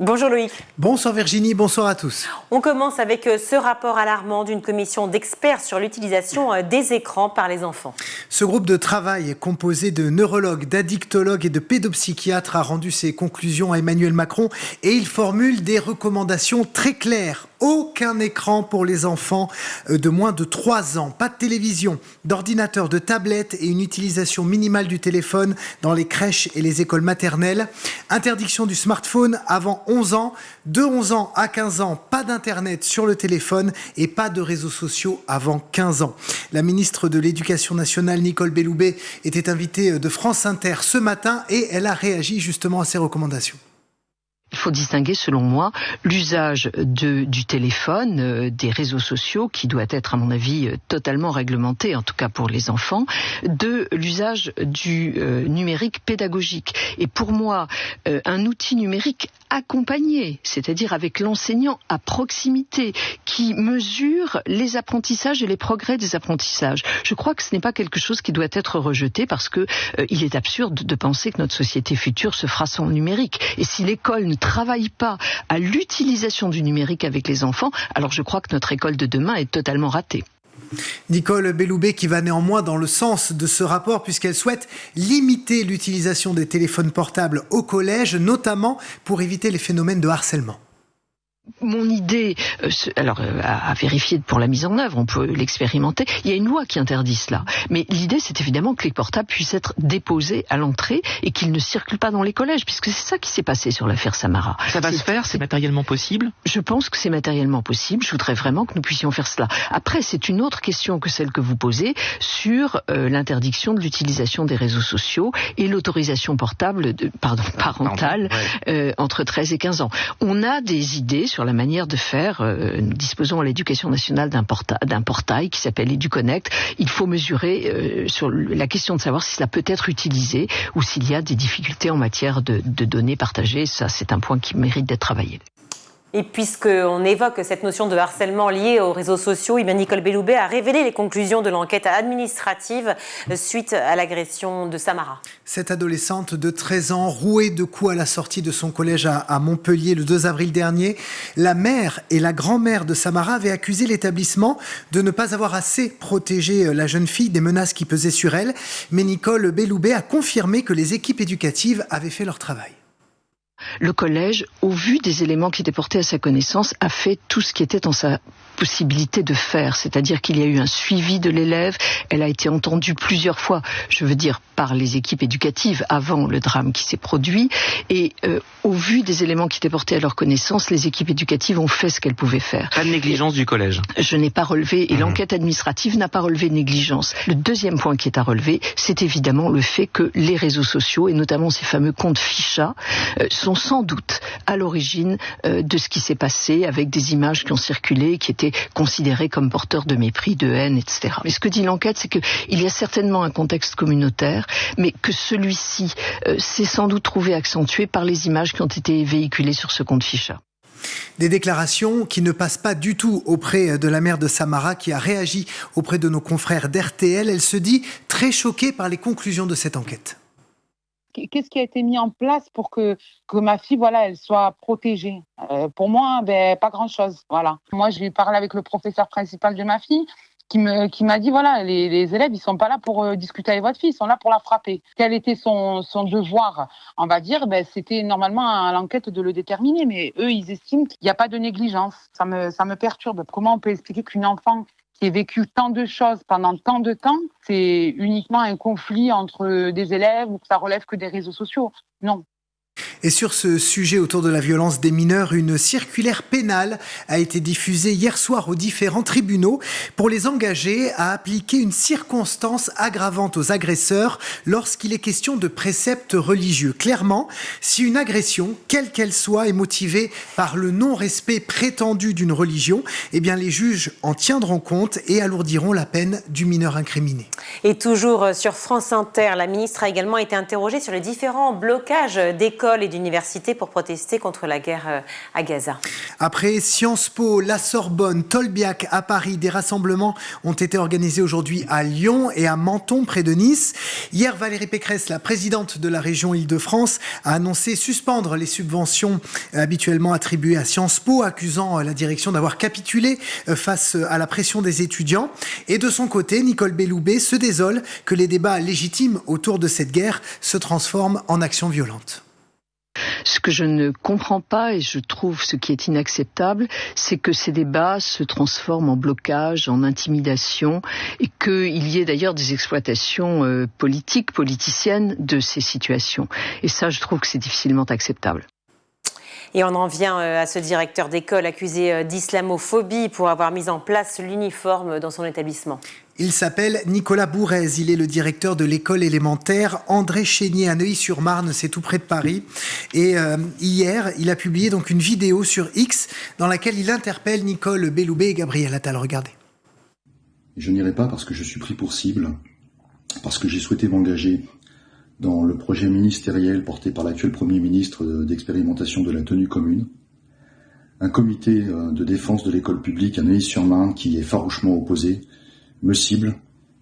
Bonjour Loïc. Bonsoir Virginie, bonsoir à tous. On commence avec ce rapport alarmant d'une commission d'experts sur l'utilisation des écrans par les enfants. Ce groupe de travail composé de neurologues, d'addictologues et de pédopsychiatres a rendu ses conclusions à Emmanuel Macron et il formule des recommandations très claires. Aucun écran pour les enfants de moins de 3 ans. Pas de télévision, d'ordinateur, de tablette et une utilisation minimale du téléphone dans les crèches et les écoles maternelles. Interdiction du smartphone avant 11 ans. De 11 ans à 15 ans, pas d'internet sur le téléphone et pas de réseaux sociaux avant 15 ans. La ministre de l'Éducation nationale, Nicole Belloubet, était invitée de France Inter ce matin et elle a réagi justement à ces recommandations. Il faut distinguer, selon moi, l'usage du téléphone, des réseaux sociaux, qui doit être, à mon avis, totalement réglementé, en tout cas pour les enfants, de l'usage du numérique pédagogique. Et pour moi, un outil numérique accompagné, c'est-à-dire avec l'enseignant à proximité, qui mesure les apprentissages et les progrès des apprentissages. Je crois que ce n'est pas quelque chose qui doit être rejeté parce que il est absurde de penser que notre société future se fera sans numérique. Et si l'école ne travaille pas à l'utilisation du numérique avec les enfants, alors je crois que notre école de demain est totalement ratée. Nicole Belloubet qui va néanmoins dans le sens de ce rapport puisqu'elle souhaite limiter l'utilisation des téléphones portables au collège, notamment pour éviter les phénomènes de harcèlement. Mon idée, à vérifier pour la mise en œuvre, on peut l'expérimenter. Il y a une loi qui interdit cela. Mais l'idée, c'est évidemment que les portables puissent être déposés à l'entrée et qu'ils ne circulent pas dans les collèges, puisque c'est ça qui s'est passé sur l'affaire Samara. Ça va se faire, c'est matériellement possible ? Je pense que c'est matériellement possible. Je voudrais vraiment que nous puissions faire cela. Après, c'est une autre question que celle que vous posez sur l'interdiction de l'utilisation des réseaux sociaux et l'autorisation parentale entre 13 et 15 ans. On a des idées sur la manière de faire. Nous disposons à l'éducation nationale d'un portail qui s'appelle EduConnect. Il faut mesurer sur la question de savoir si cela peut être utilisé ou s'il y a des difficultés en matière de données partagées. Ça, c'est un point qui mérite d'être travaillé. Et puisqu'on évoque cette notion de harcèlement lié aux réseaux sociaux, Nicole Belloubet a révélé les conclusions de l'enquête administrative suite à l'agression de Samara. Cette adolescente de 13 ans, rouée de coups à la sortie de son collège à Montpellier le 2 avril dernier, la mère et la grand-mère de Samara avaient accusé l'établissement de ne pas avoir assez protégé la jeune fille des menaces qui pesaient sur elle. Mais Nicole Belloubet a confirmé que les équipes éducatives avaient fait leur travail. Le collège, au vu des éléments qui étaient portés à sa connaissance, a fait tout ce qui était en sa possibilité de faire. C'est-à-dire qu'il y a eu un suivi de l'élève. Elle a été entendue plusieurs fois, je veux dire, par les équipes éducatives avant le drame qui s'est produit. Et au vu des éléments qui étaient portés à leur connaissance, les équipes éducatives ont fait ce qu'elles pouvaient faire. Pas de négligence du collège. Je n'ai pas relevé, et l'enquête administrative n'a pas relevé de négligence. Le deuxième point qui est à relever, c'est évidemment le fait que les réseaux sociaux, et notamment ces fameux comptes ficha, sont sans doute à l'origine de ce qui s'est passé avec des images qui ont circulé, qui étaient considérées comme porteurs de mépris, de haine, etc. Mais ce que dit l'enquête, c'est qu'il y a certainement un contexte communautaire, mais que celui-ci s'est sans doute trouvé accentué par les images qui ont été véhiculées sur ce compte ficha. Des déclarations qui ne passent pas du tout auprès de la mère de Samara qui a réagi auprès de nos confrères d'RTL. Elle se dit très choquée par les conclusions de cette enquête. Qu'est-ce qui a été mis en place pour que ma fille, elle soit protégée ? Pour moi, pas grand-chose. Voilà. Moi, j'ai parlé avec le professeur principal de ma fille qui m'a dit, les élèves, ils sont pas là pour discuter avec votre fille, ils sont là pour la frapper. Quel était son devoir ? On va dire, c'était normalement à l'enquête de le déterminer, mais eux, ils estiment qu'il n'y a pas de négligence. Ça me perturbe. Comment on peut expliquer qu'une enfant qui a vécu tant de choses pendant tant de temps, c'est uniquement un conflit entre des élèves ou que ça relève que des réseaux sociaux? Non. Et sur ce sujet autour de la violence des mineurs, une circulaire pénale a été diffusée hier soir aux différents tribunaux pour les engager à appliquer une circonstance aggravante aux agresseurs lorsqu'il est question de préceptes religieux. Clairement, si une agression, quelle qu'elle soit, est motivée par le non-respect prétendu d'une religion, les juges en tiendront compte et alourdiront la peine du mineur incriminé. Et toujours sur France Inter, la ministre a également été interrogée sur les différents blocages d'écoles et d'universités pour protester contre la guerre à Gaza. Après Sciences Po, la Sorbonne, Tolbiac à Paris, des rassemblements ont été organisés aujourd'hui à Lyon et à Menton, près de Nice. Hier, Valérie Pécresse, la présidente de la région Île-de-France, a annoncé suspendre les subventions habituellement attribuées à Sciences Po, accusant la direction d'avoir capitulé face à la pression des étudiants. Et de son côté, Nicole Belloubet se désole que les débats légitimes autour de cette guerre se transforment en actions violentes. Ce que je ne comprends pas et je trouve ce qui est inacceptable, c'est que ces débats se transforment en blocage, en intimidation et qu'il y ait d'ailleurs des exploitations politiciennes de ces situations. Et ça, je trouve que c'est difficilement acceptable. Et on en vient à ce directeur d'école accusé d'islamophobie pour avoir mis en place l'uniforme dans son établissement. Il s'appelle Nicolas Bourrez, il est le directeur de l'école élémentaire André Chénier à Neuilly-sur-Marne, c'est tout près de Paris. Et hier, il a publié donc une vidéo sur X dans laquelle il interpelle Nicole Belloubet et Gabriel Attal. Regardez. Je n'irai pas parce que je suis pris pour cible, parce que j'ai souhaité m'engager dans le projet ministériel porté par l'actuel Premier ministre d'expérimentation de la tenue commune. Un comité de défense de l'école publique à Neuilly-sur-Marne qui est farouchement opposé, me cible,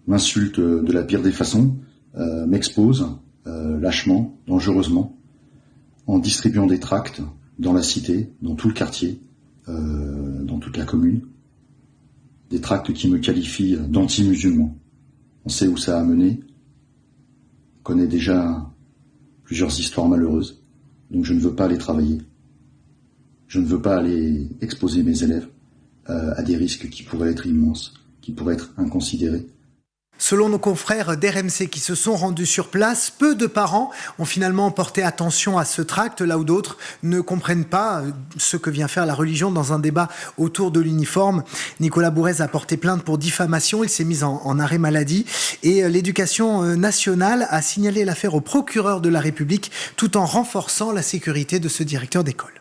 m'insulte de la pire des façons, m'expose lâchement, dangereusement, en distribuant des tracts dans la cité, dans tout le quartier, dans toute la commune. Des tracts qui me qualifient d'anti-musulman. On sait où ça a mené. On connaît déjà plusieurs histoires malheureuses, donc je ne veux pas aller travailler. Je ne veux pas aller exposer mes élèves à des risques qui pourraient être immenses, qui pourraient être inconsidérés. Selon nos confrères d'RMC qui se sont rendus sur place, peu de parents ont finalement porté attention à ce tract, là où d'autres ne comprennent pas ce que vient faire la religion dans un débat autour de l'uniforme. Nicolas Bourrez a porté plainte pour diffamation, il s'est mis en arrêt maladie et l'Éducation nationale a signalé l'affaire au procureur de la République tout en renforçant la sécurité de ce directeur d'école.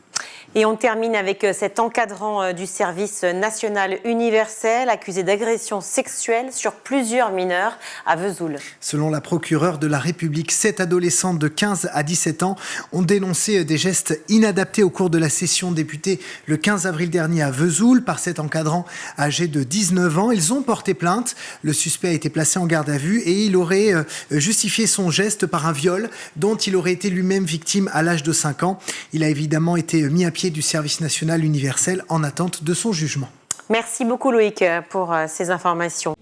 Et on termine avec cet encadrant du service national universel accusé d'agression sexuelle sur plusieurs mineurs à Vesoul. Selon la procureure de la République, 7 adolescentes de 15 à 17 ans ont dénoncé des gestes inadaptés au cours de la session débutée le 15 avril dernier à Vesoul par cet encadrant âgé de 19 ans. Ils ont porté plainte. Le suspect a été placé en garde à vue et il aurait justifié son geste par un viol dont il aurait été lui-même victime à l'âge de 5 ans. Il a évidemment été mis à pied du service national universel en attente de son jugement. Merci beaucoup Loïc pour ces informations.